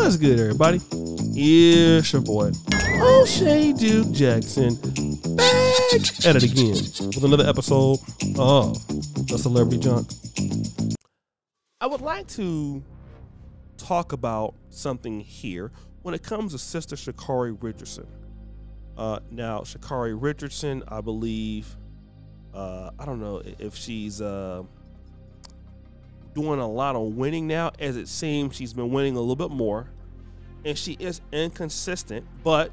What's good, everybody? It's your boy, O'Shea Duke Jackson, back at it again with another episode of The Celebrity Junk. I would like to talk about something here when it comes to Sister Sha'carri Richardson. Now, Sha'carri Richardson, I believe, I don't know if she's doing a lot of winning now. As it seems, she's been winning a little bit more, and she is inconsistent, but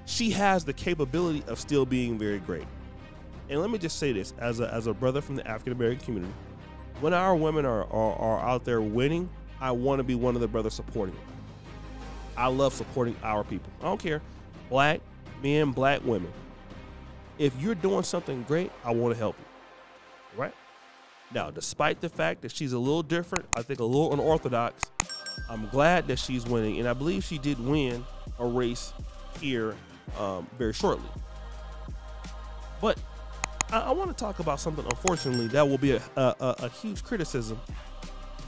she has the capability of still being very great. And let me just say this, as a brother from the African American community, when our women are out there winning, I want to be one of the brothers supporting them. I love supporting our people. I don't care, black men, black women. If you're doing something great, I want to help you, right? Now, despite the fact that she's a little different, I think a little unorthodox, I'm glad that she's winning, and I believe she did win a race here very shortly. But I want to talk about something, unfortunately, that will be a huge criticism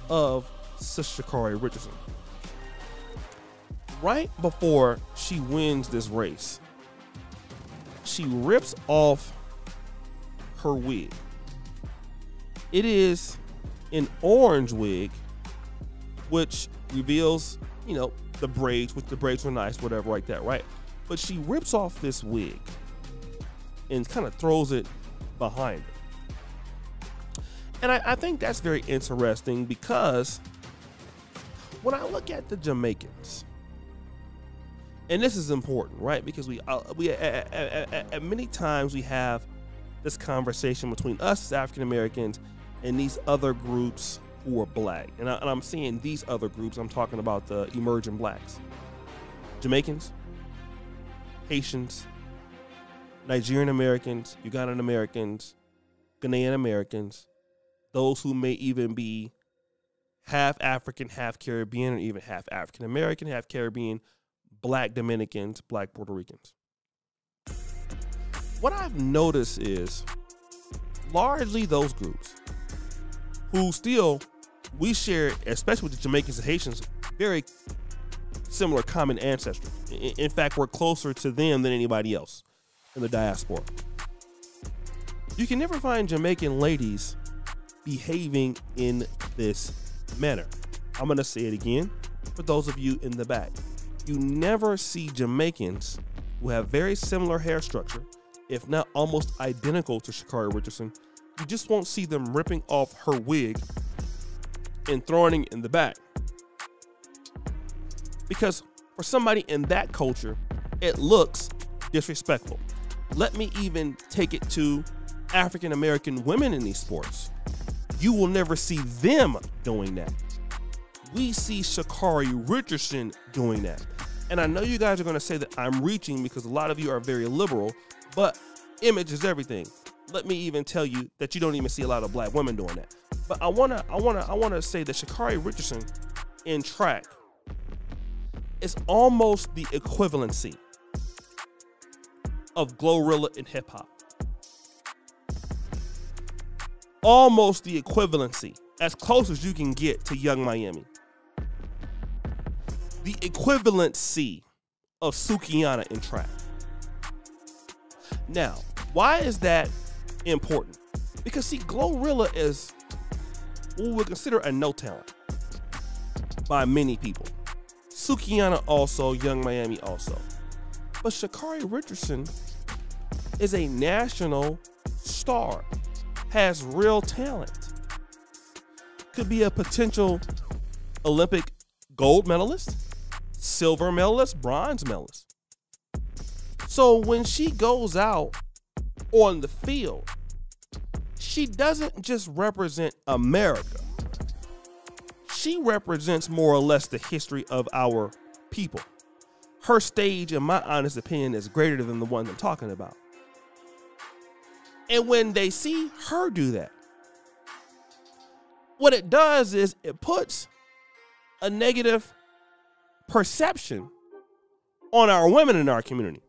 of Sister Sha'carri Richardson. Right before she wins this race, she rips off her wig. It is an orange wig, which reveals, you know, the braids, which the braids were nice, whatever like that, right? But she rips off this wig and kind of throws it behind her. And I think that's very interesting, because when I look at the Jamaicans, and this is important, right? Because we at many times we have this conversation between us as African Americans and these other groups who are black. And I'm saying these other groups, I'm talking about the emerging blacks. Jamaicans, Haitians, Nigerian Americans, Ugandan Americans, Ghanaian Americans, those who may even be half African, half Caribbean, or even half African American, half Caribbean, black Dominicans, black Puerto Ricans. What I've noticed is largely those groups who still, we share, especially with the Jamaicans and Haitians, very similar common ancestry. In fact, we're closer to them than anybody else in the diaspora. You can never find Jamaican ladies behaving in this manner. I'm going to say it again for those of you in the back. You never see Jamaicans who have very similar hair structure, if not almost identical to Sha'carri Richardson. You just won't see them ripping off her wig and throwing it in the back. Because for somebody in that culture, it looks disrespectful. Let me even take it to African American women in these sports. You will never see them doing that. We see Sha'carri Richardson doing that. And I know you guys are going to say that I'm reaching, because a lot of you are very liberal, but image is everything. Let me even tell you that you don't even see a lot of black women doing that. But I wanna say that Sha'carri Richardson in track is almost the equivalency of Glorilla in hip hop. Almost the equivalency, as close as you can get to Young Miami. The equivalency of Sukihana in track. Now, why is that important? Because, see, Glorilla is what we would consider a no talent by many people. Sukihana also, Young Miami also. But Sha'carri Richardson is a national star, has real talent, could be a potential Olympic gold medalist, silver medalist, bronze medalist. So when she goes out on the field, she doesn't just represent America. She represents more or less the history of our people. Her stage, in my honest opinion, is greater than the one I'm talking about. And when they see her do that, what it does is it puts a negative perception on our women in our community.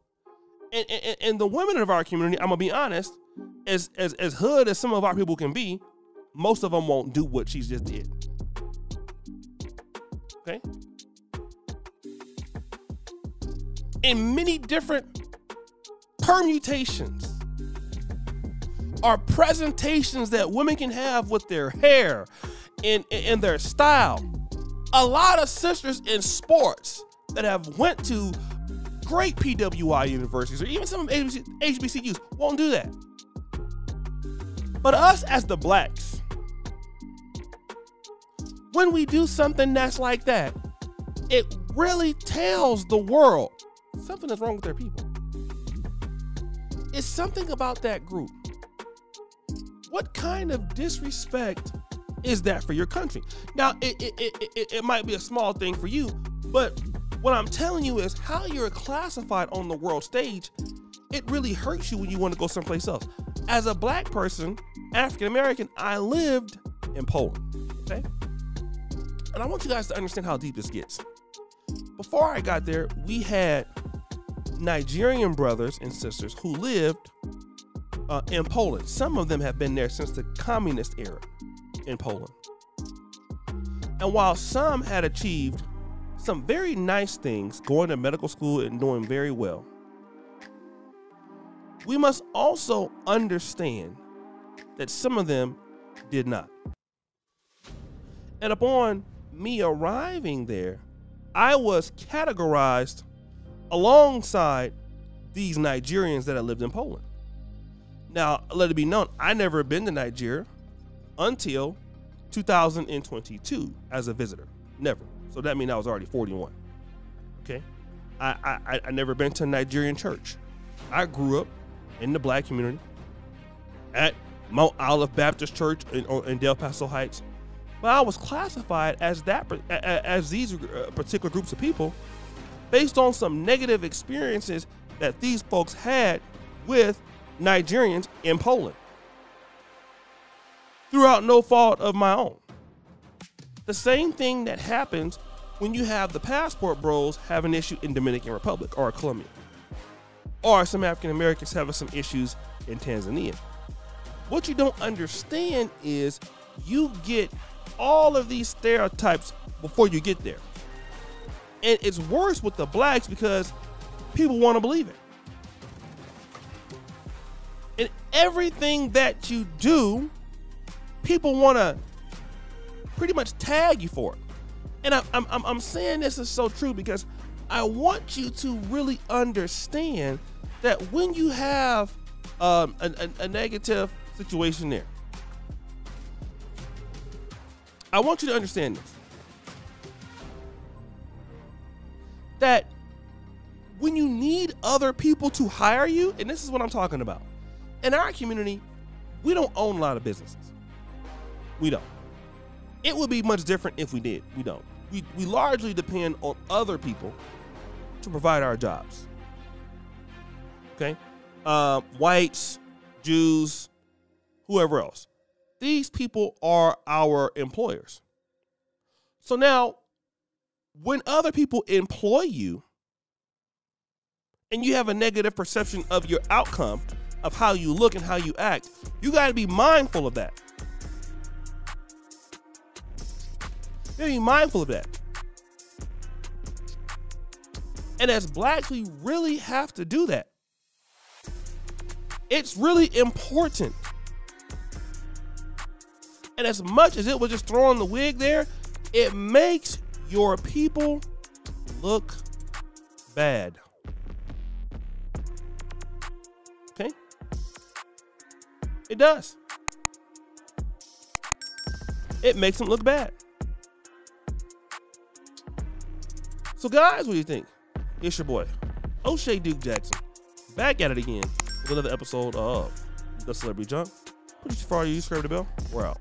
And the women of our community, I'm gonna be honest, as hood as some of our people can be, most of them won't do what she just did. Okay? in many different permutations or presentations that women can have with their hair and their style. A lot of sisters in sports that have went to great PWI universities or even some HBCUs won't do that. But us as the blacks, when we do something that's like that, it really tells the world something is wrong with their people. It's something about that group. What kind of disrespect is that for your country? Now, it might be a small thing for you, but what I'm telling you is how you're classified on the world stage, it really hurts you when you want to go someplace else. As a black person, African American, I lived in Poland, okay? And I want you guys to understand how deep this gets. Before I got there, we had Nigerian brothers and sisters who lived in Poland. Some of them have been there since the communist era in Poland. And while some had achieved some very nice things, going to medical school and doing very well, we must also understand that some of them did not. And upon me arriving there, I was categorized alongside these Nigerians that had lived in Poland. Now, let it be known, I never been to Nigeria until 2022 as a visitor. Never. So that means I was already 41. Okay? I never been to a Nigerian church. I grew up in the black community at Mount Olive Baptist Church in Del Paso Heights. But I was classified as these particular groups of people based on some negative experiences that these folks had with Nigerians in Poland throughout no fault of my own. The same thing that happens when you have the passport bros have an issue in Dominican Republic or Colombia, or some African Americans having some issues in Tanzania. What you don't understand is you get all of these stereotypes before you get there. And it's worse with the blacks because people want to believe it. And everything that you do, people want to pretty much tag you for it. And I'm saying this is so true because I want you to really understand that when you have a negative situation there, I want you to understand this. That when you need other people to hire you, and this is what I'm talking about. In our community, we don't own a lot of businesses. We don't. It would be much different if we did. We don't. We largely depend on other people to provide our jobs. Okay? Whites, Jews, whoever else. These people are our employers. So now, when other people employ you and you have a negative perception of your outcome, of how you look and how you act, you got to be mindful of that. You got to be mindful of that. And as blacks, we really have to do that. It's really important. And as much as it was just throwing the wig there, it makes your people look bad. Okay? It does. It makes them look bad. So guys, what do you think? It's your boy, O'Shea Duke Jackson, back at it again with another episode of The Celebrity Junk. Put it far, you subscribe to the bell. We're out.